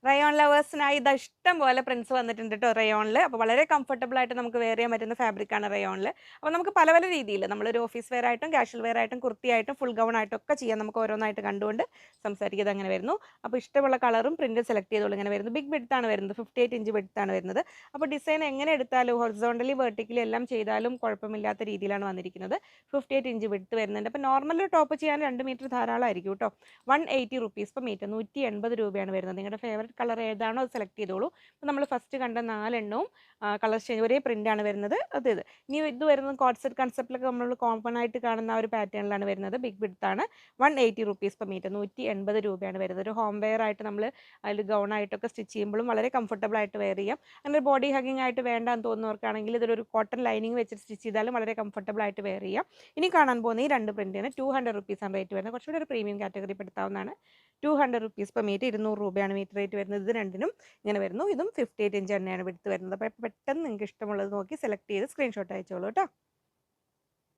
Rayon ലവേഴ്സിനായി ഇതാ ഇഷ്ടം പോലെ പ്രിന്റ്സ് വന്നിട്ടുണ്ട് കേട്ടോ റയോണിൽ. അപ്പോൾ വളരെ കംഫർട്ടബിൾ ആയിട്ട് നമുക്ക് വെയർ ചെയ്യാൻ പറ്റുന്ന ഫാബ്രിക്കാണ് റയോണിൽ. അപ്പോൾ നമുക്ക് പല പല രീതിയിൽ നമ്മളൊരു ഓഫീസ് വെയർ ആയിട്ടും കാഷ്വൽ വെയർ ആയിട്ടും കുർത്തിയായിട്ടും ഫുൾ ഗൗൺ ആയിട്ടും ഒക്കെ ചെയ്യാം. നമുക്ക് ഓരോന്നായിട്ട് കണ്ടുകൊണ്ട് സംസാരിക്കുന്നത് അങ്ങനെ വരുന്നു. അപ്പോൾ ഇഷ്ടമുള്ള കളറും പ്രിന്റും സെലക്ട് ചെയ്തോളൂ. ഇങ്ങനെ വരുന്നു. ബിഗ് വിഡ്ത്ത് ആണ് വരുന്നത്. 58 ഇഞ്ച് വിഡ്ത്ത് ആണ് വരുന്നത്. അപ്പോൾ ഡിസൈൻ എങ്ങനെ എടുത്താലും ഹൊറിസോണ്ടലി വെർട്ടിക്കലി എല്ലാം ചെയ്താലും കുഴപ്പമില്ലാത്ത രീതിയിലാണ് വന്നിരിക്കുന്നത്. 58 ഇഞ്ച് വിഡ്ത്ത് വരുന്നുണ്ട്. അപ്പോൾ നോർമൽ ടോപ്പ് ചെയ്യാൻ 2 മീറ്റർ ധാരാളമായിരിക്കും കേട്ടോ. 180 റുപ്പീസ് പെർ മീറ്റർ, 180 രൂപയാണ് വരുന്നത്. നിങ്ങളുടെ ഫേവറേറ്റ് കളർ ഏതാണോ അത് സെലക്ട് ചെയ്തോളൂ. അപ്പോൾ നമ്മൾ ഫസ്റ്റ് കണ്ട 4 എണ്ണവും കളർ ചേഞ്ച് ഒരേ പ്രിൻ്റാണ് വരുന്നത്. ഇത് ഇനി ഇത് വരുന്നത് കോഡ് സെറ്റ് കൺസെപ്റ്റിലൊക്കെ നമ്മൾ കോമൺ ആയിട്ട് കാണുന്ന ഒരു പാറ്റേണിലാണ് വരുന്നത്. ബിഗ് വിഡ്ത്ത് ആണ്. 180 റുപ്പീസ് പെർ മീറ്റർ, 180 രൂപയാണ് വരുന്നത്. ഒരു ഹോം വെയർ ആയിട്ട് നമ്മൾ അതിൽ ഗൗൺ ആയിട്ടൊക്കെ സ്റ്റിച്ച് ചെയ്യുമ്പോഴും വളരെ കംഫർട്ടബിൾ ആയിട്ട് വെയർ ചെയ്യാം. അങ്ങനെ ബോഡി ഹഗിങ് ആയിട്ട് വേണ്ടാന്ന് തോന്നുന്നവർക്കാണെങ്കിൽ ഇതൊരു കോട്ടൺ ലൈനിങ് വെച്ചിട്ട് സ്റ്റിച്ച് ചെയ്താലും വളരെ കംഫർട്ടബിൾ ആയിട്ട് വെയർ ചെയ്യാം. ഇനി കാണാൻ പോകുന്ന ഈ 2 പ്രിന്റിന് 200 റുപ്പീസാണ് റേറ്റ് വരുന്നത്. കുറച്ചുകൂടി ഒരു പ്രീമിയം കാറ്റഗറി പെടുത്താവുന്നതാണ്. 200 റുപ്പീസ് പെർ മീറ്റർ, 200 രൂപയാണ് മീറ്റർ റേറ്റ് വരുന്നത്. ഇത് രണ്ടിനും ഇങ്ങനെ വരുന്നു. ഇതും 58 ഇഞ്ച് തന്നെയാണ് വിഡ്ത്ത് വരുന്നത്. അപ്പോൾ പെട്ടെന്ന് നിങ്ങൾക്ക് ഇഷ്ടമുള്ളത് നോക്കി സെലക്ട് ചെയ്ത് സ്ക്രീൻഷോട്ട് അയച്ചോളൂ കേട്ടോ.